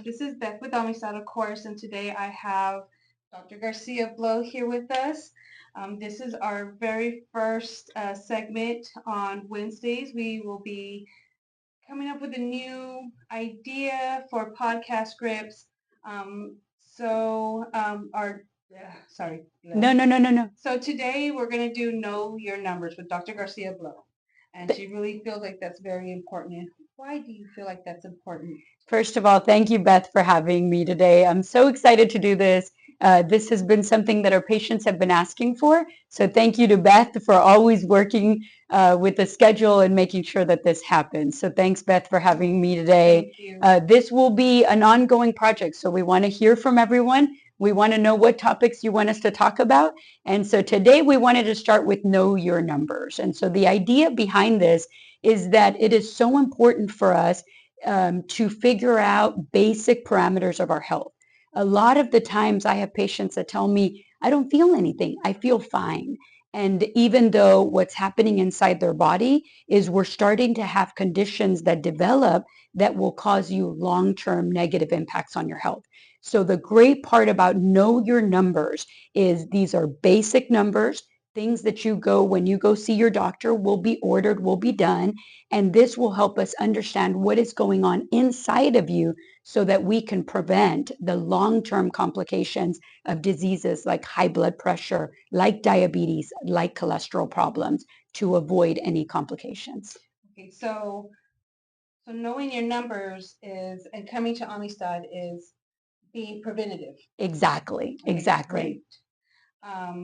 This is Beth with Amistad, of course, and today I have Dr. Garcia Blow here with us. This is our very first segment on Wednesdays. We will be coming up with a new idea for podcast scripts. Sorry. No. So today we're going to do Know Your Numbers with Dr. Garcia Blow. And she really feels like that's very important. And why do you feel like that's important? First of all, thank you, Beth, for having me today. I'm so excited to do this. This has been something that our patients have been asking for. So thank you to Beth for always working with the schedule and making sure that this happens. So thanks, Beth, for having me today. Thank you. This will be an ongoing project. So we want to hear from everyone. We want to know what topics you want us to talk about. And so today we wanted to start with Know Your Numbers. And so the idea behind this is that it is so important for us to figure out basic parameters of our health. A lot of the times I have patients that tell me, I don't feel anything. I feel fine. And even though what's happening inside their body is we're starting to have conditions that develop that will cause you long-term negative impacts on your health. So the great part about Know Your Numbers is these are basic numbers. Things that you go when you go see your doctor will be ordered, will be done. And this will help us understand what is going on inside of you so that we can prevent the long-term complications of diseases like high blood pressure, like diabetes, like cholesterol problems to avoid any complications. Okay, so knowing your numbers is, and coming to Amistad is being preventative. Exactly, Okay, exactly. great.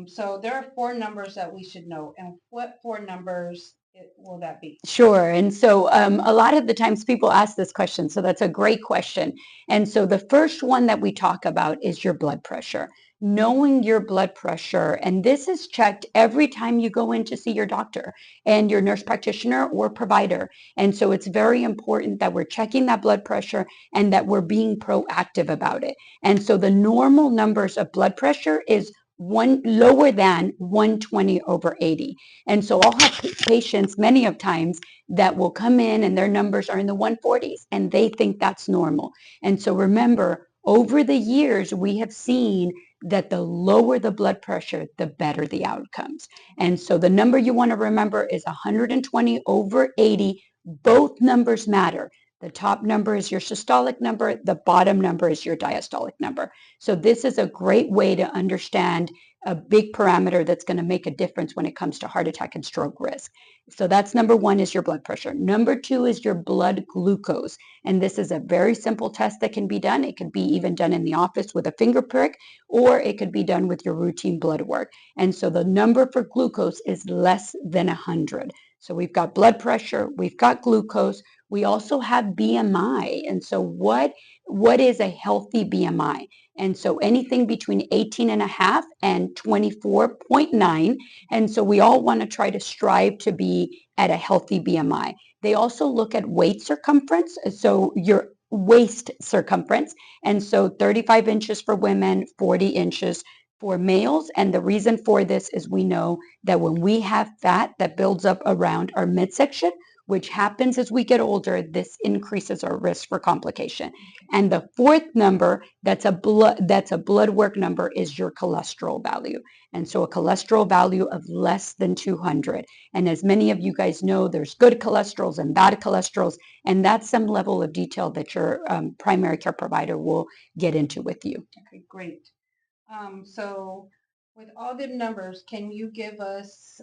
So there are 4 numbers that we should know. And what 4 numbers will that be? Sure. And so a lot of the times people ask this question. So that's a great question. And so the first one that we talk about is your blood pressure. Knowing your blood pressure, and this is checked every time you go in to see your doctor and your nurse practitioner or provider. And so it's very important that we're checking that blood pressure and that we're being proactive about it. And so the normal numbers of blood pressure is one lower than 120/80. And so I'll have patients many of times that will come in and their numbers are in the 140s and they think that's normal. And so remember, over the years, we have seen that the lower the blood pressure, the better the outcomes. And so the number you want to remember is 120/80. Both numbers matter. The top number is your systolic number. The bottom number is your diastolic number. So this is a great way to understand a big parameter that's going to make a difference when it comes to heart attack and stroke risk. So that's number one is your blood pressure. Number two is your blood glucose. And this is a very simple test that can be done. It could be even done in the office with a finger prick, or it could be done with your routine blood work. And so the number for glucose is less than 100. So we've got blood pressure, we've got glucose, we also have BMI. And so what is a healthy BMI? And so anything between 18.5 and 24.9. And so we all want to try to strive to be at a healthy BMI. They also look at waist circumference. So your waist circumference. And so 35 inches for women, 40 inches for males. And the reason for this is we know that when we have fat that builds up around our midsection, which happens as we get older, this increases our risk for complication. And the fourth number that's a blood work number is your cholesterol value. And so a cholesterol value of less than 200. And as many of you guys know, there's good cholesterols and bad cholesterols, and that's some level of detail that your primary care provider will get into with you. Okay, great. So with all the numbers, can you give us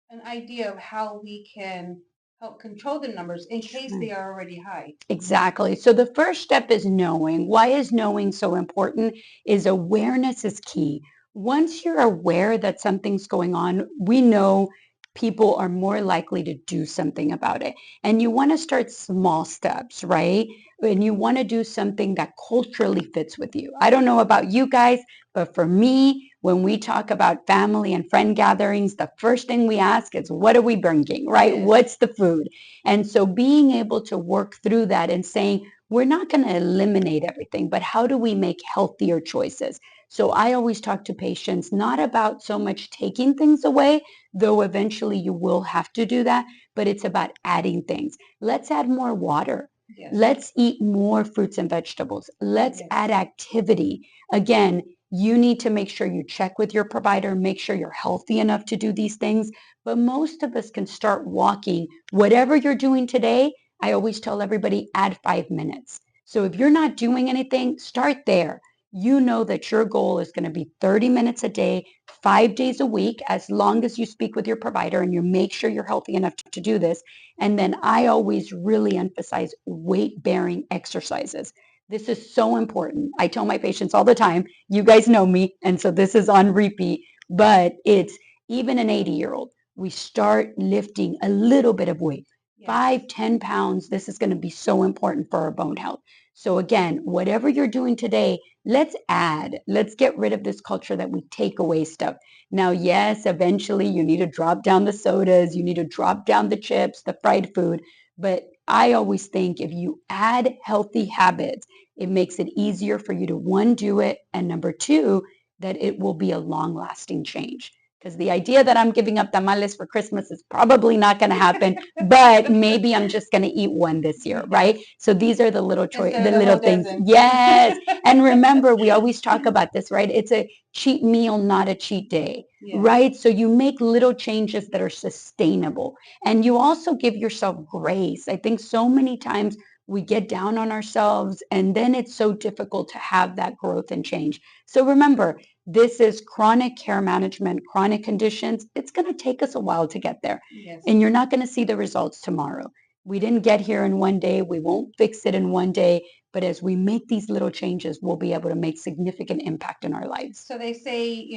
an idea of how we can help control the numbers in case they are already high? Exactly. So the first step is knowing. Why is knowing so important? Is awareness is key. Once you're aware that something's going on, we know people are more likely to do something about it. And you want to start small steps, right? And you want to do something that culturally fits with you. I don't know about you guys, but for me, when we talk about family and friend gatherings, the first thing we ask is, what are we bringing, right? Yes. What's the food? And so being able to work through that and saying, we're not going to eliminate everything, but how do we make healthier choices? So I always talk to patients not about so much taking things away, though eventually you will have to do that, but it's about adding things. Let's add more water. Yes. Let's eat more fruits and vegetables. Let's Yes. add activity. Again, you need to make sure you check with your provider, make sure you're healthy enough to do these things. But most of us can start walking. Whatever you're doing today, I always tell everybody, add 5 minutes. So if you're not doing anything, start there. You know that your goal is going to be 30 minutes a day, 5 days a week, as long as you speak with your provider and you make sure you're healthy enough to do this. And then I always really emphasize weight-bearing exercises. This is so important. I tell my patients all the time, you guys know me, and so this is on repeat, but it's even an 80-year-old. We start lifting a little bit of weight. Yes. 5, 10 pounds, this is going to be so important for our bone health. So again, whatever you're doing today, let's add. Let's get rid of this culture that we take away stuff. Now, yes, eventually you need to drop down the sodas, you need to drop down the chips, the fried food, but I always think if you add healthy habits, it makes it easier for you to, one, do it, and number two, that it will be a long-lasting change. Because the idea that I'm giving up tamales for Christmas is probably not going to happen, but maybe I'm just going to eat one this year, right? So these are the little the little things. Yes. And remember, we always talk about this, right? It's a cheat meal, not a cheat day, Yes. right? So you make little changes that are sustainable, and you also give yourself grace. I think so many times we get down on ourselves, and then it's so difficult to have that growth and change. So remember, this is chronic care management, chronic conditions. It's going to take us a while to get there. Yes. And you're not going to see the results tomorrow. We didn't get here in one day. We won't fix it in one day. But as we make these little changes, we'll be able to make significant impact in our lives. So they say,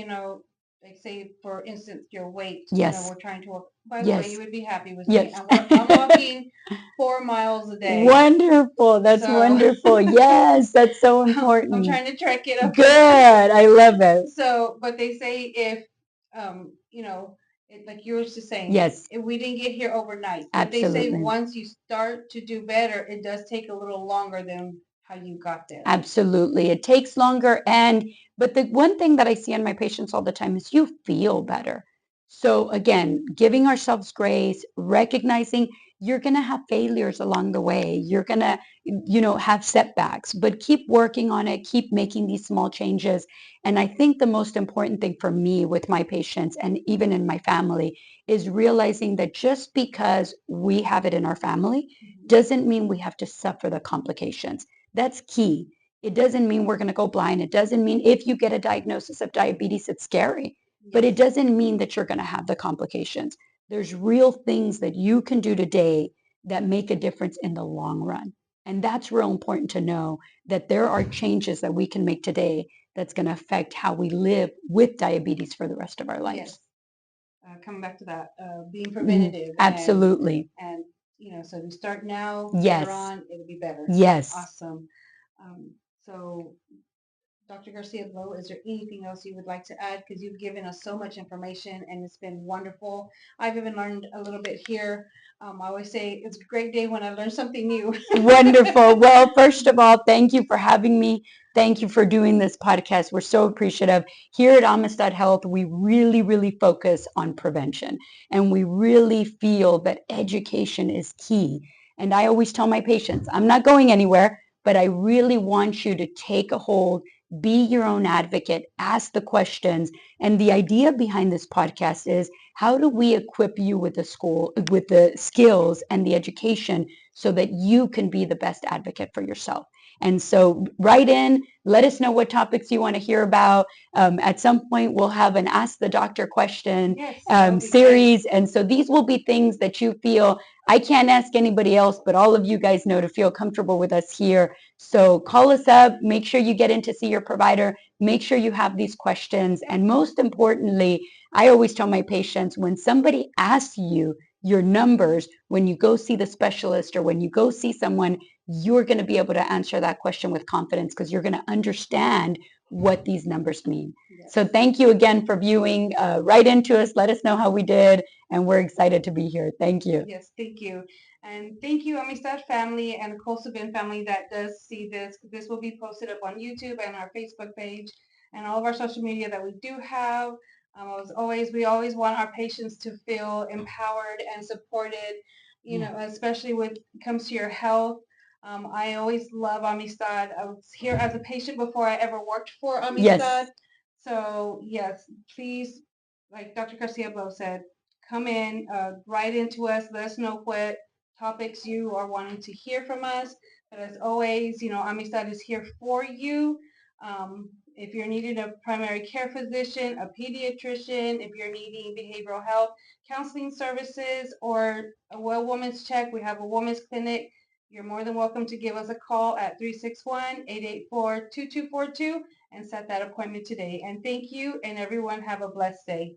they say, for instance, your weight, Yes. we're trying to work. By the Yes. way, you would be happy with Yes. me. I'm walking 4 miles a day. Wonderful. That's wonderful. Yes, that's so important. I'm trying to track it up. Good. I love it. So, but they say if, like you were just saying, yes, if we didn't get here overnight, but they absolutely. say once you start to do better, it does take a little longer than how you got there. Absolutely. It takes longer. But the one thing that I see in my patients all the time is you feel better. So again, giving ourselves grace, recognizing you're going to have failures along the way. You're going to, have setbacks, but keep working on it. Keep making these small changes. And I think the most important thing for me with my patients and even in my family is realizing that just because we have it in our family doesn't mean we have to suffer the complications. That's key. It doesn't mean we're going to go blind. It doesn't mean if you get a diagnosis of diabetes, it's scary. But it doesn't mean that you're going to have the complications. There's real things that you can do today that make a difference in the long run. And that's real important to know that there are changes that we can make today that's going to affect how we live with diabetes for the rest of our lives. Yes. Coming back to that, being preventative. Absolutely. And so we start now, Yes. later on, it'll be better. Yes. Awesome. So Dr. Garcia Blow, is there anything else you would like to add? Because you've given us so much information and it's been wonderful. I've even learned a little bit here. I always say it's a great day when I learn something new. Wonderful. Well, first of all, thank you for having me. Thank you for doing this podcast. We're so appreciative. Here at Amistad Health, we really, really focus on prevention. And we really feel that education is key. And I always tell my patients, I'm not going anywhere, but I really want you to take a hold, be your own advocate, ask the questions. And the idea behind this podcast is how do we equip you with the skills and the education so that you can be the best advocate for yourself. And so write in, let us know what topics you want to hear about. At some point, we'll have an Ask the Doctor question series. And so these will be things that you feel, I can't ask anybody else, but all of you guys know to feel comfortable with us here. So call us up, make sure you get in to see your provider, make sure you have these questions. And most importantly, I always tell my patients, when somebody asks you your numbers, when you go see the specialist or when you go see someone, you're going to be able to answer that question with confidence because you're going to understand what these numbers mean. Yes. So thank you again for viewing. Write into us. Let us know how we did. And we're excited to be here. Thank you. Yes, thank you. And thank you, Amistad family and Colsabin family that does see this. This will be posted up on YouTube and our Facebook page and all of our social media that we do have. As always, we always want our patients to feel empowered and supported, especially when it comes to your health. I always love Amistad. I was here as a patient before I ever worked for Yes. Amistad. So yes, please, like Dr. Garcia Blow said, come in, write into us, let us know what topics you are wanting to hear from us. But as always, Amistad is here for you. If you're needing a primary care physician, a pediatrician, if you're needing behavioral health counseling services, or a well woman's check, we have a woman's clinic. You're more than welcome to give us a call at 361-884-2242 and set that appointment today. And thank you, and everyone have a blessed day.